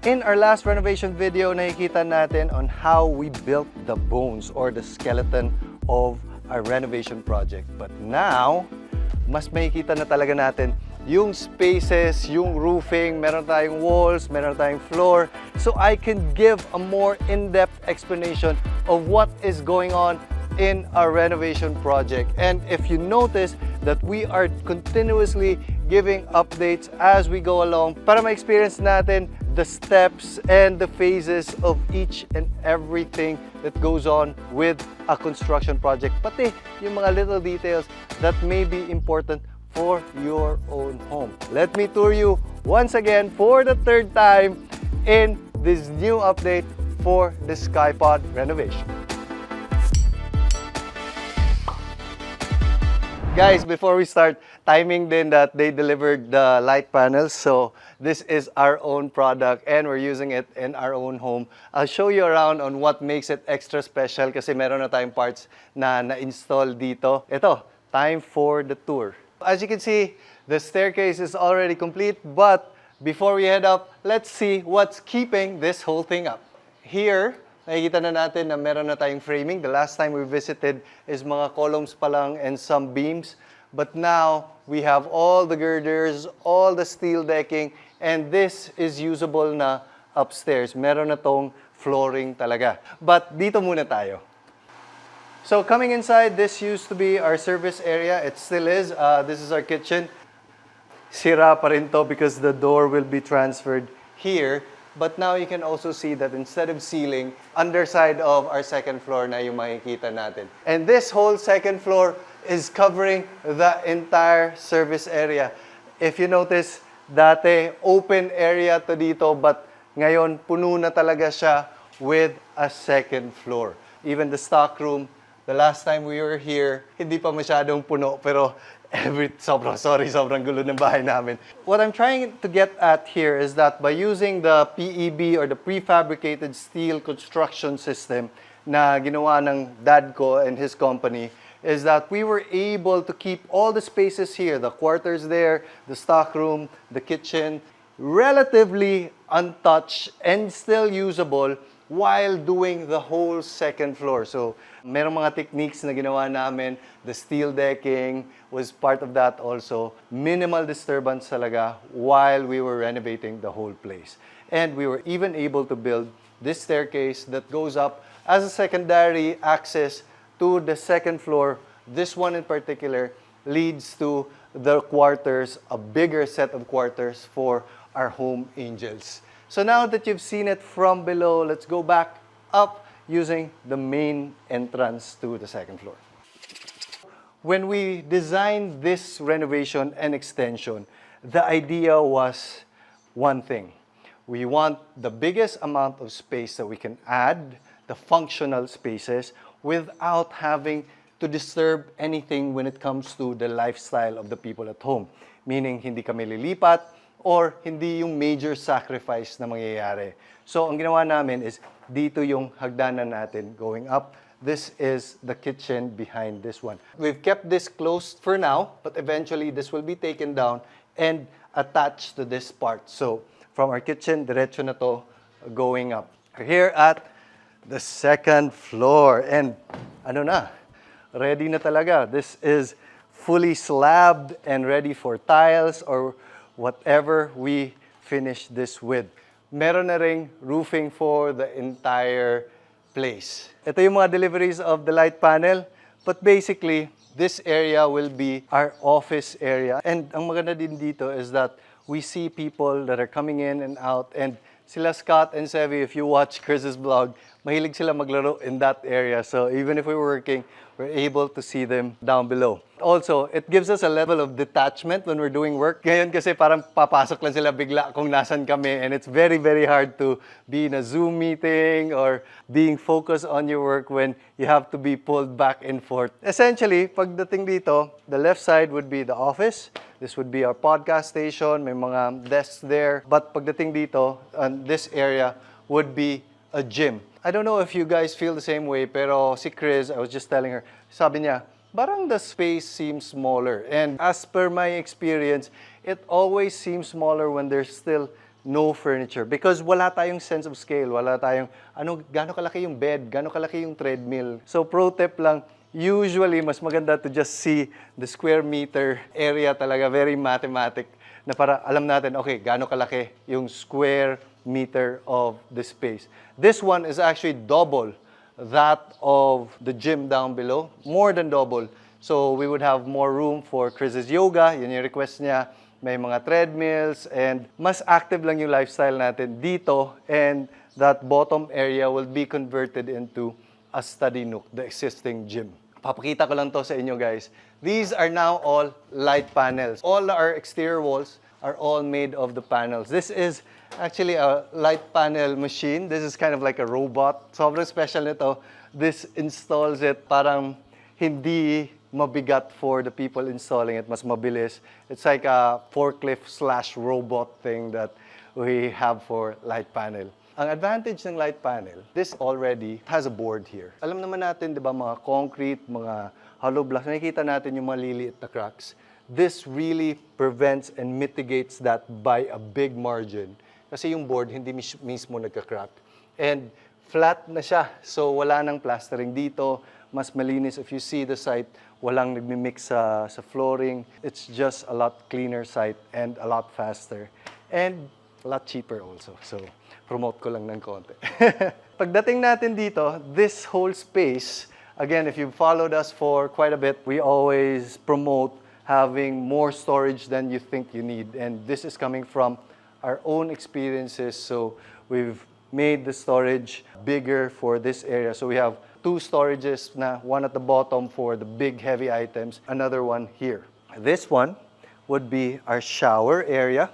In our last renovation video, nakikita natin on how we built the bones or the skeleton of our renovation project. But now, mas makikita na talaga natin yung spaces, yung roofing, meron tayong walls, meron tayong floor. So I can give a more in-depth explanation of what is going on in our renovation project. And if you notice that we are continuously giving updates as we go along para ma-experience natin the steps and the phases of each and everything that goes on with a construction project, pati yung mga little details that may be important for your own home. Let me tour you once again for the third time in this new update for the Skypod renovation. Guys, before we start, timing din that they delivered the light panels. So this is our own product and we're using it in our own home. I'll show you around on what makes it extra special kasi meron na tayong parts na na-install dito. Ito, time for the tour. As you can see, the staircase is already complete, but before we head up, let's see what's keeping this whole thing up. Here, nakikita na natin na meron na tayong framing. The last time we visited is mga columns pa lang and some beams. But now, we have all the girders, all the steel decking, and this is usable na upstairs. Meron na tong flooring talaga. But dito muna tayo. So coming inside, this used to be our service area. It still is. This is our kitchen. Sira pa rin to because the door will be transferred here. But now you can also see that instead of ceiling, underside of our second floor na yung makikita natin. And this whole second floor is covering the entire service area. If you notice, dati open area to dito, but ngayon puno na talaga siya with a second floor. Even the stock room, the last time we were here, hindi pa masyadong puno, pero sobrang gulo ng bahay namin. What I'm trying to get at here is that by using the PEB or the prefabricated steel construction system na ginawa ng dad ko and his company, is that we were able to keep all the spaces here, the quarters there, the stock room, the kitchen, relatively untouched and still usable while doing the whole second floor. So, merong mga techniques na ginawa namin. The steel decking was part of that also. Minimal disturbance talaga while we were renovating the whole place. And we were even able to build this staircase that goes up as a secondary access to the second floor. This one in particular leads to the quarters, a bigger set of quarters for our home angels. So now that you've seen it from below, let's go back up using the main entrance to the second floor. When we designed this renovation and extension, the idea was one thing. We want the biggest amount of space that we can add, the functional spaces, without having to disturb anything when it comes to the lifestyle of the people at home. Meaning, hindi kami lilipat, or hindi yung major sacrifice na mangyayari. So, ang ginawa namin is, dito yung hagdanan natin going up. This is the kitchen behind this one. We've kept this closed for now, but eventually this will be taken down and attached to this part. So, from our kitchen, diretso na to going up. We're here at the second floor. And, ready na talaga. This is fully slabbed and ready for tiles or whatever we finish this with. Meron na ring roofing for the entire place. Ito yung mga deliveries of the light panel. But basically, this area will be our office area. And ang maganda din dito is that we see people that are coming in and out. And sila Scott and Sevi, if you watch Chris's vlog, mahilig sila maglaro in that area. So even if we're working, we're able to see them down below. Also, it gives us a level of detachment when we're doing work. Ngayon kasi parang papasok lang sila bigla kung nasan kami, and it's very, very hard to be in a Zoom meeting or being focused on your work when you have to be pulled back and forth. Essentially, pagdating dito, the left side would be the office. This would be our podcast station. May mga desks there. But pagdating dito, this area would be a gym. I don't know if you guys feel the same way, pero si Chris, I was just telling her, sabi niya, parang the space seems smaller. And as per my experience, it always seems smaller when there's still no furniture. Because wala tayong sense of scale, wala tayong, gaano kalaki yung bed, gaano kalaki yung treadmill. So pro tip lang, usually mas maganda to just see the square meter area talaga, very mathematic, na para alam natin, okay, gaano kalaki yung square meter of the space. This one is actually double that of the gym down below, more than double. So we would have more room for Chris's yoga, yun yung request niya. May mga treadmills, and mas active lang yung lifestyle natin dito, and that bottom area will be converted into a study nook, the existing gym. Papakita ko lang to sa inyo, guys. These are now all light panels. All our exterior walls are all made of the panels. This is actually a light panel machine. This is kind of like a robot. Sobrang special nito. This installs it parang hindi mabigat for the people installing it, mas mabilis. It's like a forklift/robot thing that we have for light panel. Ang advantage ng light panel, this already has a board here. Alam naman natin, di ba, mga concrete, mga hollow blocks, nakikita natin yung maliliit na cracks. This really prevents and mitigates that by a big margin. Kasi yung board, hindi mismo nagka-crack. And flat na siya, so wala nang plastering dito. Mas malinis. If you see the site, walang nagmimix sa flooring. It's just a lot cleaner site and a lot faster. And a lot cheaper also. So, promote ko lang ng konti. Pagdating natin dito, this whole space, again, if you've followed us for quite a bit, we always promote having more storage than you think you need. And this is coming from our own experiences. So, we've made the storage bigger for this area. So, we have 2 storages na, one at the bottom for the big heavy items, another one here. This one would be our shower area.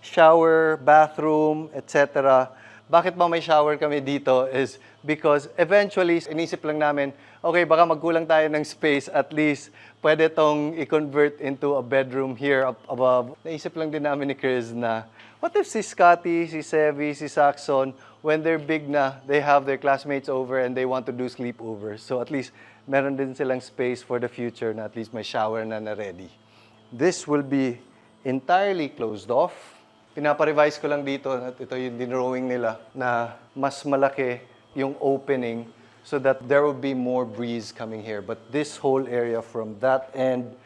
Shower, bathroom, etc. Bakit ba may shower kami dito is because eventually, inisip lang namin, okay, baka magkulang tayo ng space, at least pwede tong i-convert into a bedroom here up above. Naisip lang din namin ni Chris na, what if si Scotty, si Sevi, si Saxon, when they're big na, they have their classmates over and they want to do sleepovers. So at least, meron din silang space for the future na at least may shower na ready. This will be entirely closed off. Pinaparevise ko lang dito, at ito yung dinrawing nila, na mas malaki yung opening so that there will be more breeze coming here. But this whole area from that end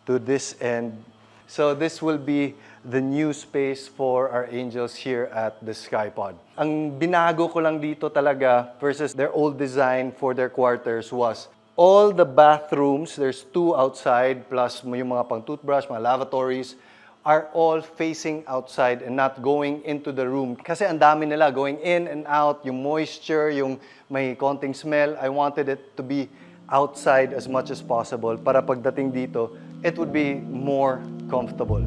to this end, so this will be the new space for our angels here at the Skypod. Ang binago ko lang dito talaga versus their old design for their quarters was all the bathrooms, there's 2 outside, plus yung mga pang toothbrush, mga lavatories, are all facing outside and not going into the room. Kasi ang dami nila going in and out, yung moisture, yung may konting smell. I wanted it to be outside as much as possible para pagdating dito, it would be more comfortable.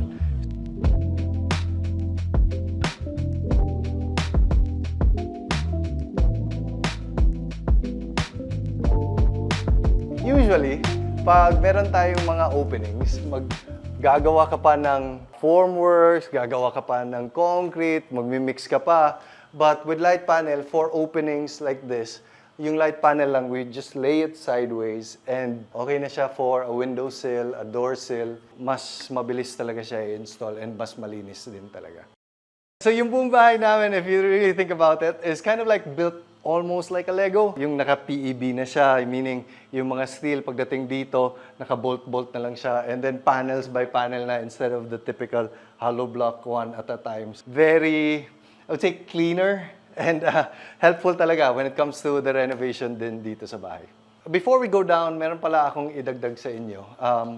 Usually, pag meron tayong mga openings, gagawa ka pa ng formworks, gagawa ka pa ng concrete, magmimix ka pa. But with light panel, for openings like this, yung light panel lang, we just lay it sideways and okay na siya for a window sill, a door sill. Mas mabilis talaga siya i-install and mas malinis din talaga. So yung buong bahay namin, if you really think about it, is kind of like built almost like a Lego. Yung naka-PEB na siya, meaning yung mga steel pagdating dito, naka-bolt-bolt na lang siya, and then panels by panel na instead of the typical hollow block one at a time. Very, I would say, cleaner and helpful talaga when it comes to the renovation din dito sa bahay. Before we go down, meron pala akong idagdag sa inyo.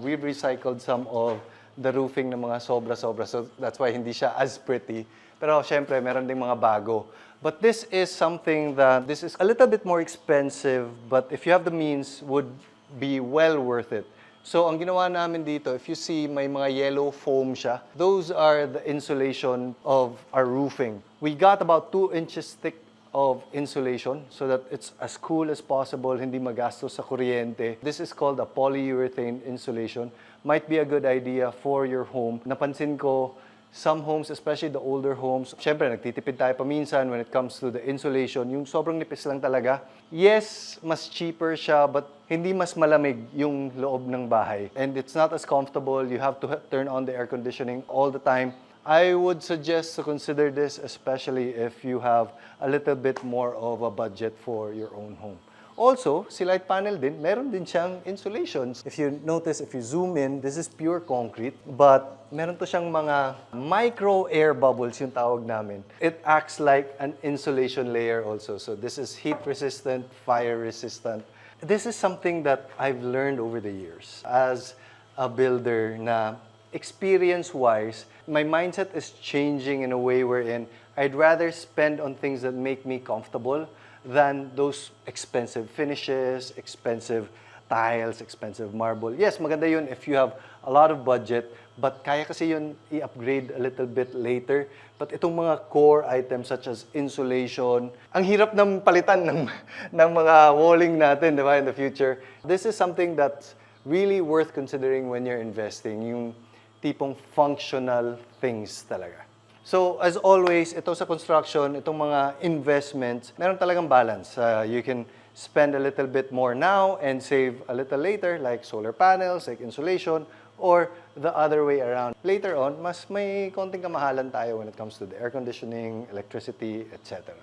We've recycled some of the roofing ng mga sobra-sobra, so that's why hindi siya as pretty. Pero syempre, meron ding mga bago. But this is something that, this is a little bit more expensive, but if you have the means, would be well worth it. So, ang ginawa namin dito, if you see, may mga yellow foam siya. Those are the insulation of our roofing. We got about 2 inches thick of insulation so that it's as cool as possible, hindi magastos sa kuryente. This is called a polyurethane insulation. Might be a good idea for your home. Napansin ko, some homes, especially the older homes, syempre nagtitipid tayo paminsan when it comes to the insulation, yung sobrang nipis lang talaga. Yes, mas cheaper siya, but hindi mas malamig yung loob ng bahay. And it's not as comfortable. You have to turn on the air conditioning all the time. I would suggest to consider this, especially if you have a little bit more of a budget for your own home. Also, si light panel din, meron din siyang insulations. If you notice, if you zoom in, this is pure concrete, but meron to siyang mga micro air bubbles yung tawag namin. It acts like an insulation layer also. So this is heat resistant, fire resistant. This is something that I've learned over the years as a builder na experience-wise, my mindset is changing in a way wherein I'd rather spend on things that make me comfortable than those expensive finishes, expensive tiles, expensive marble. Yes, maganda yun if you have a lot of budget, but kaya kasi yun i-upgrade a little bit later. But itong mga core items such as insulation, ang hirap ng palitan ng mga walling natin, di ba, in the future. This is something that's really worth considering when you're investing, yung tipong functional things talaga. So, as always, ito sa construction, itong mga investments, meron talagang balance. You can spend a little bit more now and save a little later, like solar panels, like insulation, or the other way around. Later on, mas may konting kamahalan tayo when it comes to the air conditioning, electricity, etc.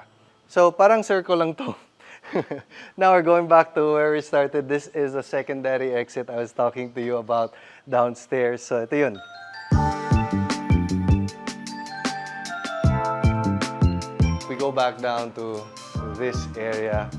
So, parang circle lang to. Now we're going back to where we started. This is the secondary exit I was talking to you about downstairs. So, ito yun. We go back down to this area.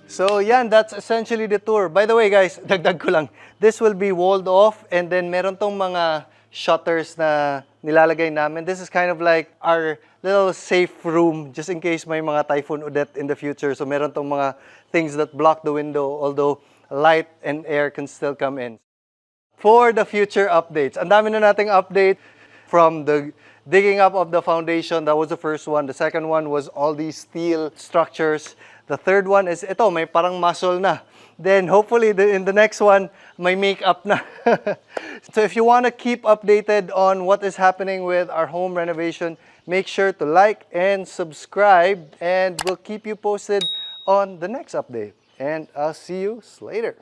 So yan, that's essentially the tour. By the way guys, dagdag ko lang, this will be walled off and then meron tong mga shutters na nilalagay namin. This is kind of like our little safe room just in case may mga typhoon udet in the future. So meron tong mga things that block the window although light and air can still come in. For the future updates, ang dami na nating update from the digging up of the foundation. That was the first one. The second one was all these steel structures. The third one is ito, may parang muscle na. Then hopefully in the next one, may makeup na. So if you want to keep updated on what is happening with our home renovation, make sure to like and subscribe and we'll keep you posted on the next update. And I'll see you later.